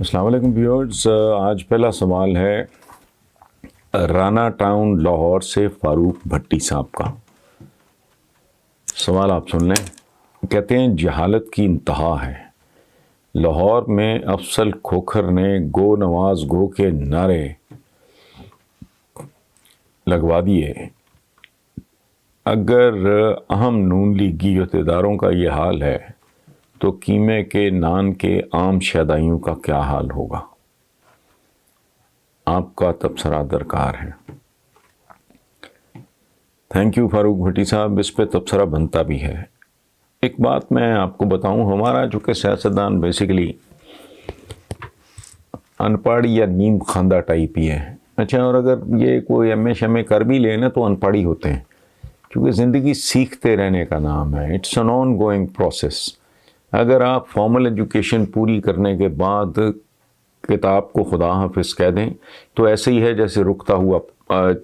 السلام علیکم ویورز، آج پہلا سوال ہے رانا ٹاؤن لاہور سے فاروق بھٹی صاحب کا۔ سوال آپ سن لیں۔ کہتے ہیں جہالت کی انتہا ہے، لاہور میں افضل کھوکھر نے گو نواز گو کے نعرے لگوا دیے۔ اگر اہم نون لیگی عہدیداروں کا یہ حال ہے تو قیمے کے نان کے عام شیدائیوں کا کیا حال ہوگا؟ آپ کا تبصرہ درکار ہے۔ تھینک یو فاروق بھٹی صاحب، اس پہ تبصرہ بنتا بھی ہے۔ ایک بات میں آپ کو بتاؤں، ہمارا چونکہ سیاستدان بیسیکلی ان پڑھ یا نیم خواندہ ٹائپ ہی ہے۔ اچھا، اور اگر یہ کوئی ایم اے شم اے کر بھی لے نا تو ان پڑھ ہی ہوتے ہیں، کیونکہ زندگی سیکھتے رہنے کا نام ہے۔ It's an ongoing process. اگر آپ فارمل ایجوکیشن پوری کرنے کے بعد کتاب کو خدا حافظ کہہ دیں تو ایسے ہی ہے جیسے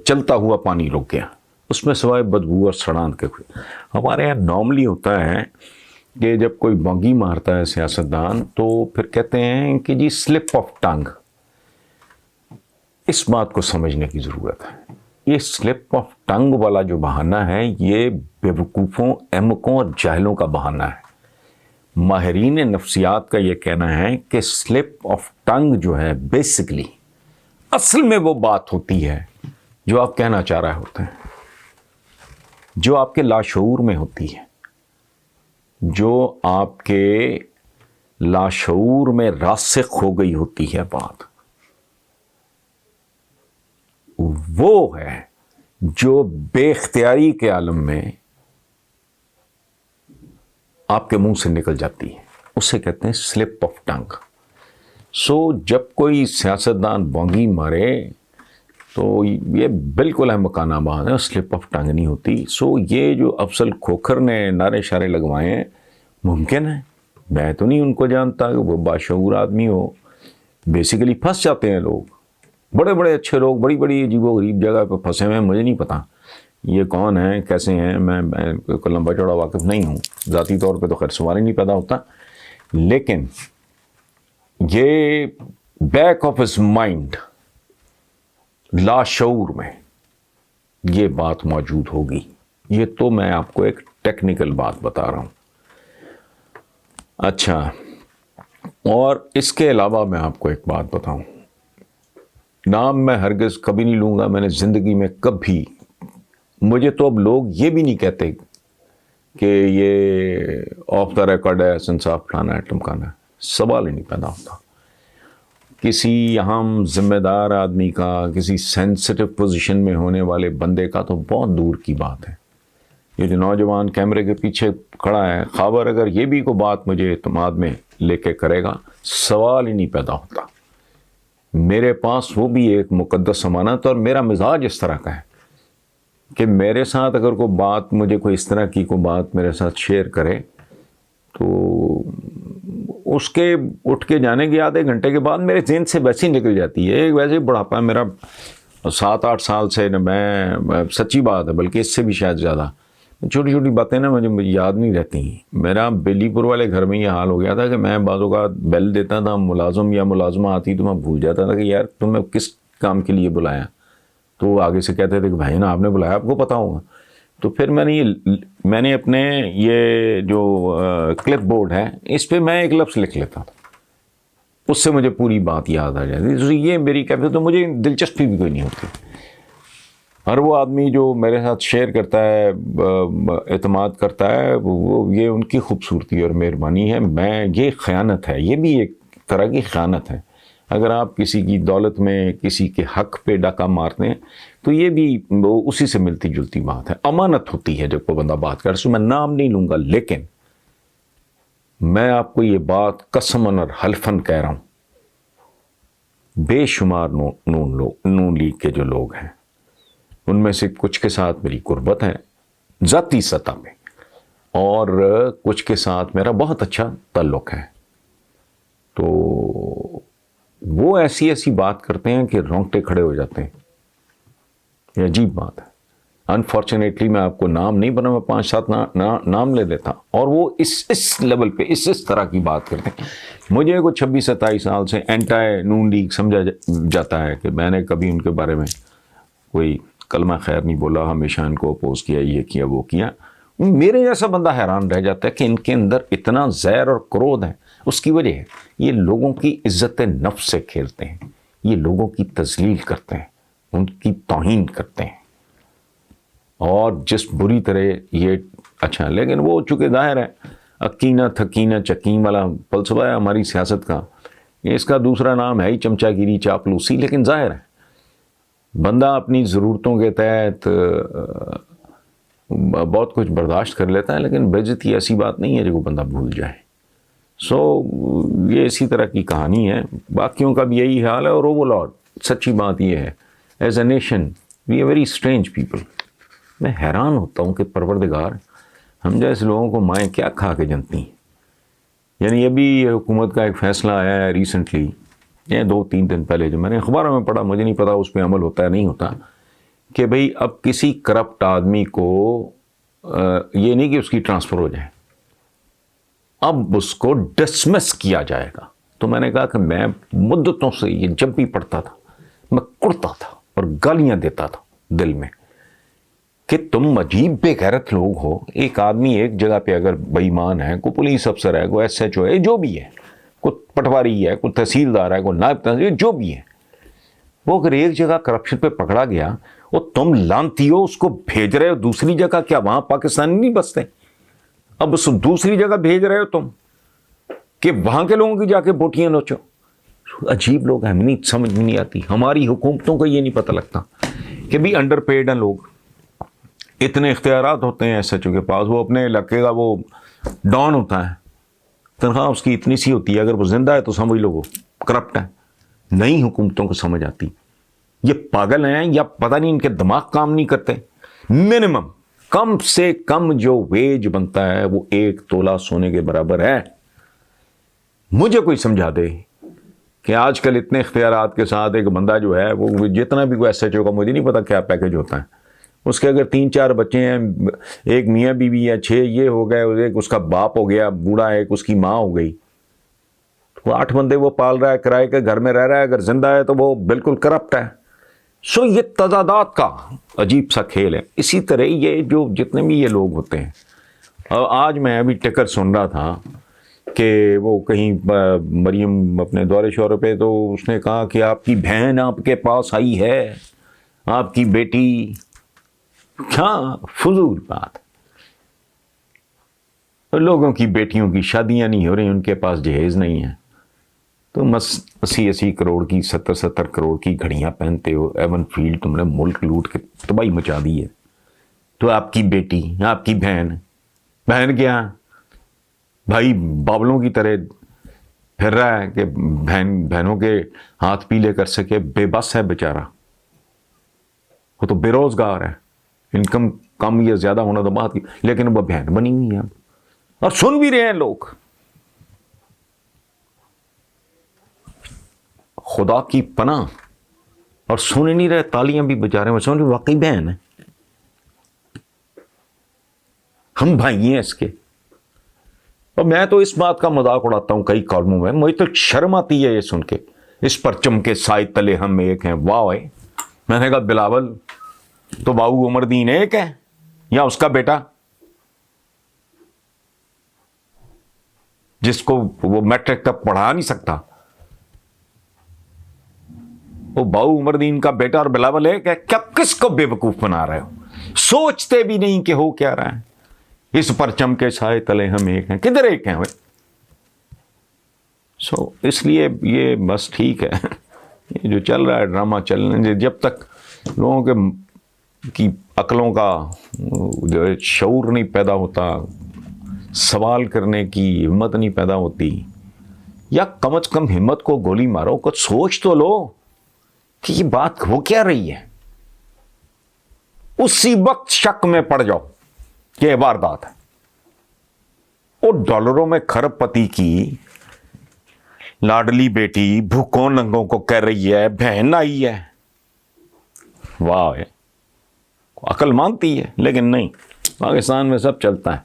چلتا ہوا پانی رک گیا، اس میں سوائے بدبو اور سڑان کے ہوئے۔ ہمارے یہاں نارملی ہوتا ہے کہ جب کوئی بانگی مارتا ہے سیاستدان تو پھر کہتے ہیں کہ جی سلپ آف ٹنگ۔ اس بات کو سمجھنے کی ضرورت ہے۔ یہ سلپ آف ٹنگ والا جو بہانہ ہے یہ بیوقوفوں، احمقوں اور جاہلوں کا بہانہ ہے۔ ماہرین نفسیات کا یہ کہنا ہے کہ سلپ آف ٹنگ جو ہے بیسکلی اصل میں وہ بات ہوتی ہے جو آپ کہنا چاہ رہے ہوتے ہیں، جو آپ کے لاشعور میں ہوتی ہے، جو آپ کے لاشعور میں راسخ ہو گئی ہوتی ہے بات، وہ ہے جو بے اختیاری کے عالم میں آپ کے منہ سے نکل جاتی ہے، اسے کہتے ہیں سلپ آف ٹنگ۔ سو جب کوئی سیاستدان بانگی مارے تو یہ بالکل احمقانہ بات ہے، سلپ آف ٹنگ نہیں ہوتی۔ سو یہ جو افضل کھوکھر نے نعرے شارے لگوائے ہیں، ممکن ہے، میں تو نہیں ان کو جانتا کہ وہ باشعور آدمی ہو۔ بیسیکلی پھنس جاتے ہیں لوگ، بڑے بڑے اچھے لوگ بڑی بڑی عجیب و غریب جگہ پہ پھنسے ہوئے ہیں۔ مجھے نہیں پتا یہ کون ہیں، کیسے ہیں، میں کوئی لمبا چوڑا واقف نہیں ہوں، ذاتی طور پہ تو خیر سوال ہی نہیں پیدا ہوتا، لیکن یہ بیک آف ہز مائنڈ، لاشعور میں یہ بات موجود ہوگی۔ یہ تو میں آپ کو ایک ٹیکنیکل بات بتا رہا ہوں۔ اچھا، اور اس کے علاوہ میں آپ کو ایک بات بتاؤں، نام میں ہرگز کبھی نہیں لوں گا، میں نے زندگی میں کبھی، مجھے تو اب لوگ یہ بھی نہیں کہتے کہ یہ آف دا ریکارڈ ہے، انصاف فلانا ہے ٹمکانا ہے، سوال ہی نہیں پیدا ہوتا۔ کسی اہم ذمہ دار آدمی کا، کسی سینسٹیو پوزیشن میں ہونے والے بندے کا تو بہت دور کی بات ہے۔ یہ جو نوجوان کیمرے کے پیچھے کھڑا ہے، خبر اگر یہ بھی کوئی بات مجھے اعتماد میں لے کے کرے گا، سوال ہی نہیں پیدا ہوتا۔ میرے پاس وہ بھی ایک مقدس امانت، اور میرا مزاج اس طرح کا ہے کہ میرے ساتھ اگر کوئی بات، مجھے کوئی اس طرح کی کوئی بات میرے ساتھ شیئر کرے تو اس کے اٹھ کے جانے کے آدھے گھنٹے کے بعد میرے ذہن سے ویسے ہی نکل جاتی ہے۔ ویسے ہی بڑھاپا ہے میرا، 7-8 سال سے میں، سچی بات ہے، بلکہ اس سے بھی شاید زیادہ، چھوٹی چھوٹی باتیں نا مجھے یاد نہیں رہتی ہیں۔ میرا بیلی پور والے گھر میں یہ حال ہو گیا تھا کہ میں بعض اوقات بیل دیتا تھا، ملازم یا ملازمہ آتی تو میں بھول جاتا تھا کہ یار تمہیں کس کام کے لیے بلایا، تو وہ آگے سے کہتے تھے کہ بھائی نا آپ نے بلایا، آپ کو پتا ہوگا۔ تو پھر میں نے اپنے یہ جو کلپ بورڈ ہے اس پہ میں ایک لفظ لکھ لیتا تھا، اس سے مجھے پوری بات یاد آ جاتی۔ تو یہ میری کیفیت، تو مجھے دلچسپی بھی کوئی نہیں ہوتی۔ ہر وہ آدمی جو میرے ساتھ شیئر کرتا ہے، اعتماد کرتا ہے، وہ یہ ان کی خوبصورتی اور مہربانی ہے۔ یہ خیانت ہے، یہ بھی ایک طرح کی خیانت ہے۔ اگر آپ کسی کی دولت میں کسی کے حق پہ ڈاکہ مارتے ہیں تو یہ بھی اسی سے ملتی جلتی بات ہے۔ امانت ہوتی ہے جب کوئی بندہ بات کر، سو میں نام نہیں لوں گا، لیکن میں آپ کو یہ بات قسماً اور حلفاً کہہ رہا ہوں، بے شمار نون لیگ کے جو لوگ ہیں ان میں سے کچھ کے ساتھ میری قربت ہے ذاتی سطح پہ، اور کچھ کے ساتھ میرا بہت اچھا تعلق ہے، تو وہ ایسی بات کرتے ہیں کہ رونگٹے کھڑے ہو جاتے ہیں۔ یہ عجیب بات ہے۔ انفارچونیٹلی میں آپ کو نام نہیں بنا، میں 5-7 نام لے دیتا، اور وہ اس لیول پہ اس طرح کی بات کرتے ہیں. مجھے کوئی 26-27 سال سے اینٹائی نون لیگ سمجھا جاتا ہے کہ میں نے کبھی ان کے بارے میں کوئی کلمہ خیر نہیں بولا، ہمیشہ ان کو اپوز کیا، یہ کیا وہ کیا. میرے جیسا بندہ حیران رہ جاتا ہے کہ ان کے اندر اتنا زہر اور کرودھ ہے. اس کی وجہ ہے یہ لوگوں کی عزت نفس سے کھیلتے ہیں، یہ لوگوں کی تذلیل کرتے ہیں، ان کی توہین کرتے ہیں، اور جس بری طرح یہ اچھا. لیکن وہ چونکہ ظاہر ہے اکینہ تھکینہ چکین والا فلسفہ ہے ہماری سیاست کا، اس کا دوسرا نام ہے ہی چمچا گیری چاپلوسی. لیکن ظاہر ہے بندہ اپنی ضرورتوں کے تحت بہت کچھ برداشت کر لیتا ہے، لیکن بے عزتی ایسی بات نہیں ہے جو بندہ بھول جائے. یہ اسی طرح کی کہانی ہے، باقیوں کا بھی یہی حال ہے. اور اوور آل سچی بات یہ ہے، as a nation we a very strange people. میں حیران ہوتا ہوں کہ پروردگار ہم جیسے لوگوں کو مائیں کیا کھا کے جنتی ہیں. یعنی ابھی حکومت کا ایک فیصلہ آیا ہے ریسنٹلی، یہ 2-3 دن پہلے، جو میں نے اخباروں میں پڑھا، مجھے نہیں پتا اس پہ عمل ہوتا ہے نہیں ہوتا، کہ بھئی اب کسی کرپٹ آدمی کو یہ نہیں کہ اس کی ٹرانسفر ہو جائے، اب اس کو ڈسمس کیا جائے گا. تو میں نے کہا کہ میں مدتوں سے یہ جب بھی پڑھتا تھا میں کڑتا تھا اور گالیاں دیتا تھا دل میں کہ تم عجیب بے غیرت لوگ ہو. ایک آدمی ایک جگہ پہ اگر بے ایمان ہے، کوئی پولیس افسر ہے، کوئی SHO ہے، جو بھی ہے، کوئی پٹواری ہے، کوئی تحصیلدار ہے، کوئی نائب تحصیلدار، جو بھی ہے، وہ اگر ایک جگہ کرپشن پہ پکڑا گیا، وہ تم لانتی ہو اس کو بھیج رہے ہو دوسری جگہ. کیا وہاں پاکستانی نہیں بستے؟ اب اس دوسری جگہ بھیج رہے ہو تم کہ وہاں کے لوگوں کی جا کے بوٹیاں نوچو. عجیب لوگ ہیں، ہمیں سمجھ میں نہیں آتی. ہماری حکومتوں کو یہ نہیں پتہ لگتا کہ بھی انڈر پیڈ ہیں لوگ، اتنے اختیارات ہوتے ہیں SHO کے پاس، وہ اپنے علاقے کا وہ ڈان ہوتا ہے، تنخواہ اس کی اتنی سی ہوتی ہے، اگر وہ زندہ ہے تو سمجھ لو وہ کرپٹ ہے. نئی حکومتوں کو سمجھ آتی یہ پاگل ہیں یا پتہ نہیں ان کے دماغ کام نہیں کرتے. منیمم کم سے کم جو ویج بنتا ہے وہ 1 تولہ سونے کے برابر ہے. مجھے کوئی سمجھا دے کہ آج کل اتنے اختیارات کے ساتھ ایک بندہ جو ہے وہ جتنا بھی کوئی SHO کا، مجھے نہیں پتا کیا پیکج ہوتا ہے اس کے، اگر 3-4 بچے ہیں، ایک میاں بیوی ہے، 6 یہ ہو گئے، ایک اس کا باپ ہو گیا بوڑھا، ایک اس کی ماں ہو گئی، وہ 8 بندے وہ پال رہا ہے، کرائے کے گھر میں رہ رہا ہے، اگر زندہ ہے تو وہ بالکل کرپٹ ہے. یہ تضادات کا عجیب سا کھیل ہے. اسی طرح یہ جو جتنے بھی یہ لوگ ہوتے ہیں، آج میں ابھی ٹکر سن رہا تھا کہ وہ کہیں مریم اپنے دورے شورے پہ، تو اس نے کہا کہ آپ کی بہن آپ کے پاس آئی ہے، آپ کی بیٹی. کیا فضول بات. لوگوں کی بیٹیوں کی شادیاں نہیں ہو رہی، ان کے پاس جہیز نہیں ہے، تو 80 کروڑ کی 70 کروڑ کی گھڑیاں پہنتے ہو. ایون فیلڈ تم نے ملک لوٹ کے تباہی مچا دی ہے، تو آپ کی بیٹی، آپ کی بہن کیا بھائی بابلوں کی طرح پھر رہا ہے کہ بہنوں کے ہاتھ پیلے کر سکے. بے بس ہے بیچارہ، وہ تو بے روزگار ہے، انکم کم یا زیادہ ہونا تو بات کی، لیکن وہ بہن بنی ہوئی ہے اور سن بھی رہے ہیں لوگ. خدا کی پناہ، اور سن نہیں رہے، تالیاں بھی بجا رہے ہیں، سن رہے واقعی بہن ہے، ہم بھائی ہیں اس کے. اور میں تو اس بات کا مذاق اڑاتا ہوں کئی کالموں میں، مجھے تو شرم آتی ہے یہ سن کے، اس پرچم کے سائے تلے ہم ایک ہیں. واہ ہے. میں نے کہا بلاول تو باؤ عمر دین ایک ہے یا اس کا بیٹا جس کو وہ میٹرک تک پڑھا نہیں سکتا؟ وہ باؤ عمر دین کا بیٹا اور بلاول ایک ہے کیا؟ کس کو بے وقوف بنا رہے ہو؟ سوچتے بھی نہیں کہ ہو کیا رہا ہے. اس پرچم کے سائے تلے ہم ایک ہیں، کدھر ایک ہیں وہ؟ اس لیے یہ بس ٹھیک ہے، یہ جو چل رہا ہے ڈرامہ چلنے، جب تک لوگوں کی عقلوں کا جو شعور نہیں پیدا ہوتا، سوال کرنے کی ہمت نہیں پیدا ہوتی، یا کم از کم ہمت کو گولی مارو، کچھ سوچ تو لو کہ یہ بات ہو کیا رہی ہے. اسی وقت شک میں پڑ جاؤ کہ یہ واردات ہے. وہ ڈالروں میں کھرب پتی کی لاڈلی بیٹی بھوکوں ننگوں کو کہہ رہی ہے بہن آئی ہے. واہ ہے. عقل مانگتی ہے لیکن نہیں، پاکستان میں سب چلتا ہے.